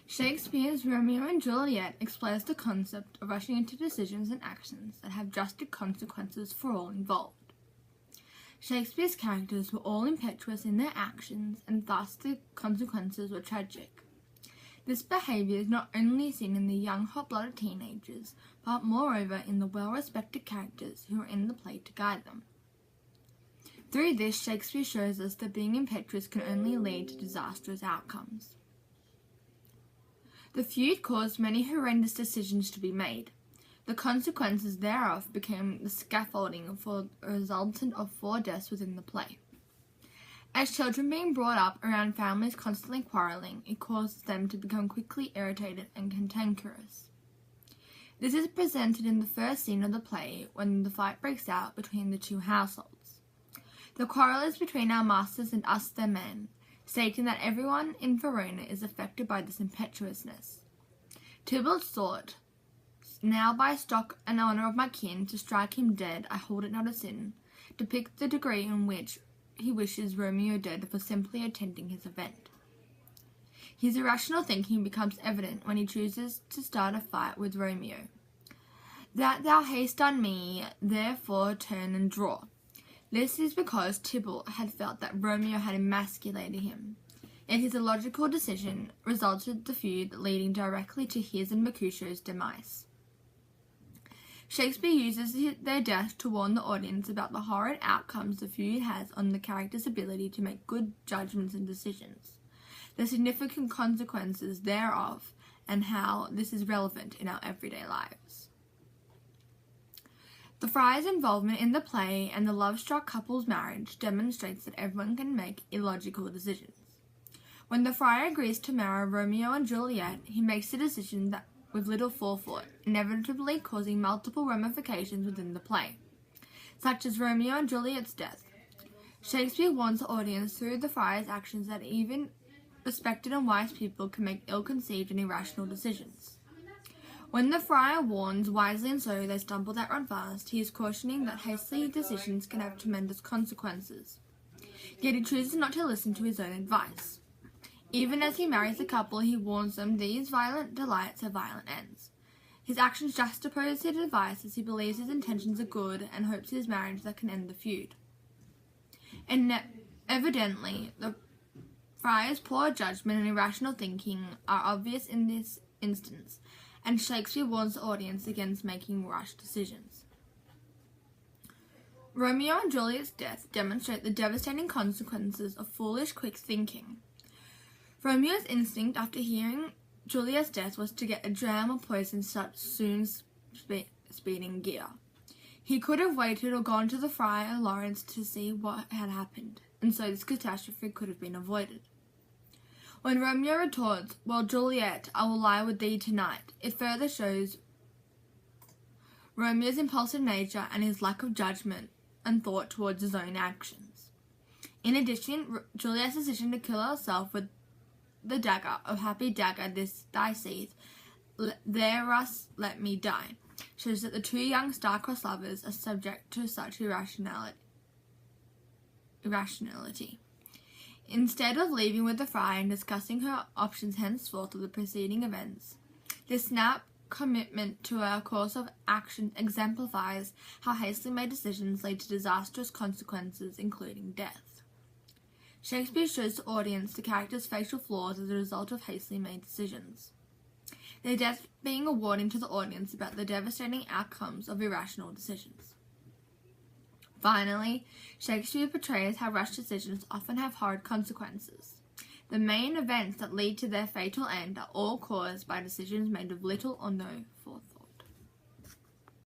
Shakespeare's Romeo and Juliet explores the concept of rushing into decisions and actions that have drastic consequences for all involved. Shakespeare's characters were all impetuous in their actions, and thus the consequences were tragic. This behaviour is not only seen in the young hot-blooded teenagers, but moreover in the well-respected characters who are in the play to guide them. Through this, Shakespeare shows us that being impetuous can only lead to disastrous outcomes. The feud caused many horrendous decisions to be made. The consequences thereof became the scaffolding for a resultant of 4 deaths within the play. As children being brought up around families constantly quarrelling, it causes them to become quickly irritated and cantankerous. This is presented in the first scene of the play when the fight breaks out between the two households. The quarrel is between our masters and us their men, stating that everyone in Verona is affected by this impetuousness. Tybalt sought, "Now by stock and honour of my kin, to strike him dead, I hold it not a sin," depict the degree in which he wishes Romeo dead for simply attending his event. His irrational thinking becomes evident when he chooses to start a fight with Romeo. "That thou hast done me, therefore turn and draw." This is because Tybalt had felt that Romeo had emasculated him. Yet his illogical decision resulted the feud leading directly to his and Mercutio's demise. Shakespeare uses their death to warn the audience about the horrid outcomes the feud has on the character's ability to make good judgments and decisions, the significant consequences thereof, and how this is relevant in our everyday lives. The friar's involvement in the play and the love-struck couple's marriage demonstrates that everyone can make illogical decisions. When the friar agrees to marry Romeo and Juliet, he makes a decision that with little forethought, inevitably causing multiple ramifications within the play, such as Romeo and Juliet's death. Shakespeare warns the audience through the friar's actions that even respected and wise people can make ill-conceived and irrational decisions. When the friar warns, wisely and so they stumble that run fast, he is cautioning that hasty decisions can have tremendous consequences. Yet he chooses not to listen to his own advice. Even as he marries the couple, he warns them these violent delights have violent ends. His actions juxtapose his advice as he believes his intentions are good and hopes his marriage that can end the feud. And evidently, the friar's poor judgment and irrational thinking are obvious in this instance, and Shakespeare warns the audience against making rash decisions. Romeo and Juliet's death demonstrate the devastating consequences of foolish, quick thinking. Romeo's instinct after hearing Juliet's death was to get a dram or poison such soon speeding gear. He could have waited or gone to the friar Lawrence to see what had happened, and so this catastrophe could have been avoided. When Romeo retorts, "Well, Juliet, I will lie with thee tonight," it further shows Romeo's impulsive nature and his lack of judgment and thought towards his own actions. In addition, Juliet's decision to kill herself with the dagger, "O happy dagger, this thy seeth, thereus let me die," shows that the two young star-crossed lovers are subject to such irrationality. Instead of leaving with the friar and discussing her options henceforth of the preceding events, this snap commitment to a course of action exemplifies how hastily made decisions lead to disastrous consequences, including death. Shakespeare shows the audience the character's facial flaws as a result of hastily made decisions, their death being a warning to the audience about the devastating outcomes of irrational decisions. Finally, Shakespeare portrays how rash decisions often have horrid consequences. The main events that lead to their fatal end are all caused by decisions made with little or no